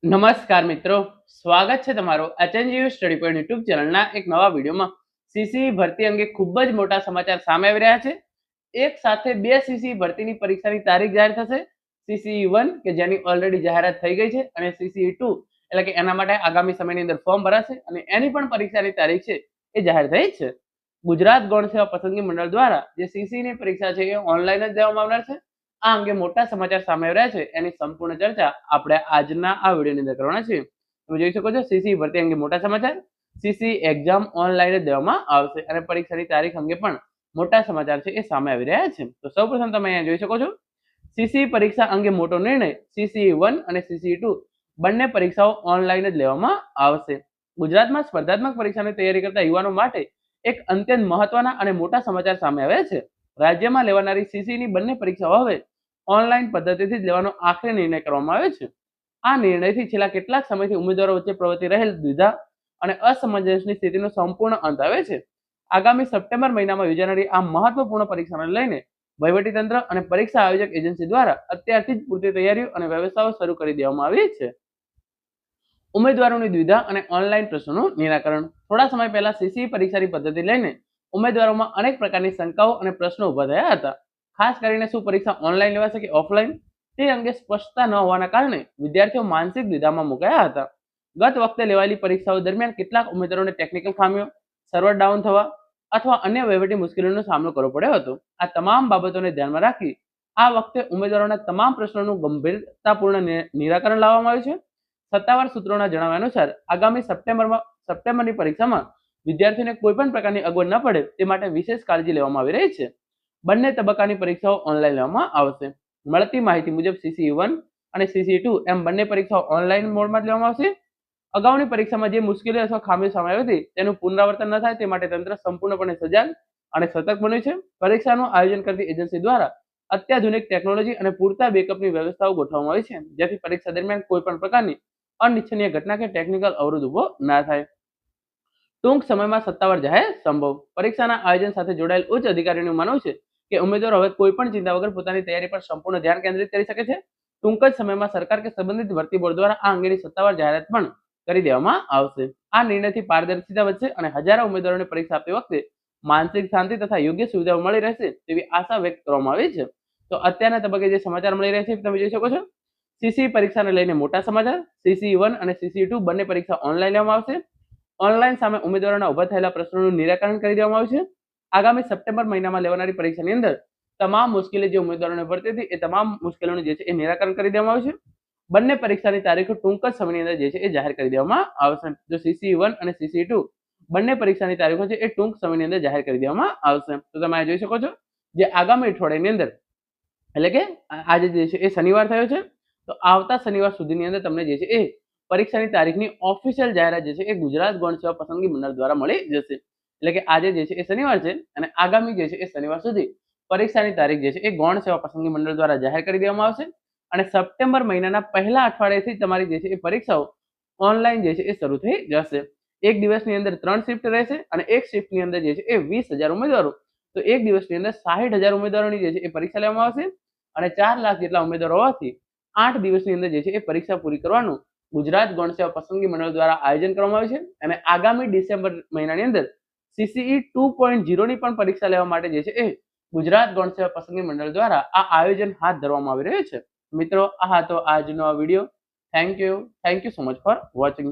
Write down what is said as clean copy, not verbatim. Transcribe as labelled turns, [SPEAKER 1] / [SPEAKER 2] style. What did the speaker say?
[SPEAKER 1] નમસ્કાર મિત્રો, સ્વાગત છે તમારો એચએનજીયુ સ્ટડી પોઈન્ટ યુટ્યુબ ચેનલના એક નવા વિડીયોમાં. સીસી ભરતી અંગે ખૂબ જ મોટા સમાચાર સામે આવી રહ્યા છે. એક સાથે બે સીસી ભરતીની પરીક્ષાની તારીખ જાહેર થશે. સીસી 1 કે જેની ઓલરેડી જાહેરાત થઈ ગઈ છે અને સીસી 2 એટલે કે એના માટે આગામી સમયની અંદર ફોર્મ ભરાશે અને એની પણ પરીક્ષાની તારીખ છે એ જાહેર થઈ છે. ગુજરાત ગૌણ સેવા પસંદગી મંડળ દ્વારા જે સીસીની પરીક્ષા છે એ ઓનલાઈન જ દેવામાં આવનાર છે. આ અંગે મોટા સમાચાર સામે આવ્યા છે, એની સંપૂર્ણ ચર્ચા આપણે આજના આ વિડીયોની અંદર કરવાના છે. તમે જોઈ શકો છો સીસી ભરતી અંગે મોટા સમાચાર. સીસી એક્ઝામ ઓનલાઈન જ દેવામાં આવશે અને પરીક્ષાની તારીખ અંગે પણ મોટા સમાચાર છે એ સામે આવી રહ્યા છે. તો સૌપ્રથમ તમે અહીંયા જોઈ શકો છો સીસી પરીક્ષા અંગે મોટો નિર્ણય. સીસી 1 અને સીસી 2 બંને પરીક્ષાઓ ઓનલાઈન જ લેવામાં આવશે. ગુજરાતમાં સ્પર્ધાત્મક પરીક્ષાની તૈયારી કરતા યુવાનો માટે એક અત્યંત મહત્વના અને મોટા સમાચાર સામે આવ્યા છે. રાજ્યમાં લેવાનારી સીસીની બંને પરીક્ષાઓ હવે ઓનલાઈન પદ્ધતિથી જ લેવાનો આખરી નિર્ણય કરવામાં આવ્યો છે. આ નિર્ણયથી છેલ્લા કેટલાક સમયથી ઉમેદવારો વચ્ચે પ્રવર્તી રહેલ દ્વિધા અને અસમંજસની સ્થિતિનો સંપૂર્ણ અંત આવે છે. આગામી સપ્ટેમ્બર મહિનામાં યોજાનારી આ મહત્વપૂર્ણ પરીક્ષાને લઈને વહીવટીતંત્ર અને પરીક્ષા આયોજક એજન્સી દ્વારા અત્યારથી જ પૂરતી તૈયારીઓ અને વ્યવસ્થાઓ શરૂ કરી દેવામાં આવી છે. ઉમેદવારોની દ્વિધા અને ઓનલાઈન પ્રશ્નોનું નિરાકરણ. થોડા સમય પહેલા સીસી પરીક્ષાની પદ્ધતિ લઈને ઉમેદવારોમાં અનેક પ્રકારની શંકાઓ અને પ્રશ્નો ઉભા થયા હતા. ખાસ કરીને શું પરીક્ષા ઓનલાઈન લેવાશે કે ઓફલાઈન તે અંગે સ્પષ્ટતા ન હોવાના કારણે વિદ્યાર્થીઓ માનસિક દ્વિધામાં મુકાયા હતા. ગત વખતે લેવાયેલી પરીક્ષાઓ દરમિયાન કેટલાક ઉમેદવારોને ટેકનિકલ ખામીઓ, સર્વર ડાઉન થવા અથવા અન્ય વહીવટી મુશ્કેલીઓનો સામનો કરવો પડ્યો હતો. આ તમામ બાબતોને ધ્યાનમાં રાખી આ વખતે ઉમેદવારોના તમામ પ્રશ્નોનું ગંભીરતાપૂર્ણ નિરાકરણ લાવવામાં આવ્યું છે. સત્તાવાર સૂત્રોના જણાવ્યા અનુસાર આગામી સપ્ટેમ્બરની પરીક્ષામાં વિદ્યાર્થીઓને કોઈ પણ પ્રકારની અગવડ ન પડે તે માટે વિશેષ કાળજી લેવામાં આવી રહી છે. બંને તબક્કાની પરીક્ષાઓ ઓનલાઈન લેવામાં આવશે. મળતી માહિતી મુજબ સીસી 1 અને સીસી 2 એમ બંને પરીક્ષાઓ ઓનલાઈન મોડમાં જ લેવામાં આવશે. અગાઉની પરીક્ષામાં જે મુશ્કેલી અથવા ખામીઓ સામે આવી હતી તેનું પુનરાવર્તન ન થાય તે માટે તંત્ર સંપૂર્ણપણે સજાગ અને સતર્ક બન્યું છે. પરીક્ષાનું આયોજન કરતી એજન્સી દ્વારા અત્યાધુનિક ટેકનોલોજી અને પૂરતા બેકઅપની વ્યવસ્થાઓ ગોઠવવામાં આવી છે, જેથી પરીક્ષા દરમિયાન કોઈ પણ પ્રકારની અનિચ્છનીય ઘટના કે ટેકનિકલ અવરોધ ઉભો ના થાય. ટૂંક સમયમાં સત્તાવાર જાહેર સંભવ. પરીક્ષાના આયોજન સાથે જોડાયેલ ઉચ્ચ અધિકારીઓનું માનવું છે કે ઉમેદવારો હવે કોઈ પણ ચિંતા વગર પોતાની તૈયારી પર સંપૂર્ણ ધ્યાન કેન્દ્રિત કરી શકે છે. ટૂંક જ સમયમાં સરકાર કે સંબંધિત ભરતી બોર્ડ દ્વારા આ અંગેની સત્તાવાર જાહેરાત પણ કરી દેવામાં આવશે. આ નિર્ણયથી પારદર્શિતા વધશે અને હજારો ઉમેદવારોને પરીક્ષા આપતી વખતે માનસિક શાંતિ તથા યોગ્ય સુવિધાઓ મળી રહેશે તેવી આશા વ્યક્ત કરવામાં આવી છે. તો અત્યારના તબક્કે જે સમાચાર મળી રહ્યા છે તમે જોઈ શકો છો. સીસી પરીક્ષાને લઈને મોટા સમાચાર. સીસી 1 અને સીસી 2 બંને પરીક્ષા ઓનલાઈન લેવામાં આવશે. ઓનલાઈન સામે ઉમેદવારોના ઉભા થયેલા પ્રશ્નોનું નિરાકરણ કરી દેવામાં આવ્યું છે. આગામી સપ્ટેમ્બર મહિનામાં લેવાનારી પરીક્ષાની અંદર તમામ મુશ્કેલી જે ઉમેદવારોને પડતી હતી એ તમામ મુશ્કેલીઓનું જે છે એ નિરાકરણ કરી દેવામાં આવ્યું છે. બંને પરીક્ષાની તારીખો ટૂંક જ સમયની અંદર જે છે એ જાહેર કરી દેવામાં આવશે. જો સીસી 1 અને સીસી 2 બંને પરીક્ષાની તારીખો છે એ ટૂંક સમયની અંદર જાહેર કરી દેવામાં આવશે. તો તમે આ જોઈ શકો છો જે આગામી અઠવાડિયાની અંદર એટલે કે આજે જે છે એ શનિવાર થયો છે, તો આવતા શનિવાર સુધીની અંદર તમને જે છે એ પરીક્ષાની તારીખની ઓફિશિયલ જાહેરાત જે છે એ ગુજરાત ગૌણ સેવા પસંદગી મંડળ દ્વારા મળી જશે. એટલે કે આજે જે છે એ શનિવાર છે અને આગામી જે છે એ શનિવાર સુધી પરીક્ષાની તારીખ જે છે એ ગૌણ સેવા પસંદગી મંડળ દ્વારા જાહેર કરી દેવામાં આવશે અને સપ્ટેમ્બર મહિનાના પહેલા અઠવાડિયેથી તમારી જે છે એ પરીક્ષાઓ ઓનલાઈન જે છે એ શરૂ થઈ જશે. એક દિવસની અંદર 3 શિફ્ટ રહેશે અને એક શિફ્ટની અંદર જે છે એ 20,000 ઉમેદવારો, તો એક દિવસની અંદર 60,000 ઉમેદવારોની જે છે એ પરીક્ષા લેવામાં આવશે અને 4 લાખ જેટલા ઉમેદવારો હોવાથી 8 દિવસની અંદર જે છે એ પરીક્ષા પૂરી કરવાનું ગુજરાત ગૌણ સેવા પસંદગી મંડળ દ્વારા આયોજન કરવામાં આવ્યું છે અને આગામી ડિસેમ્બર મહિનાની અંદર સીસીઈ 2.0 ની પણ પરીક્ષા લેવા માટે જે છે એ ગુજરાત ગૌણ સેવા પસંદગી મંડળ દ્વારા આ આયોજન હાથ ધરવામાં આવી રહ્યું છે. મિત્રો, આ હતો આજનો આ video. Thank you so much for watching.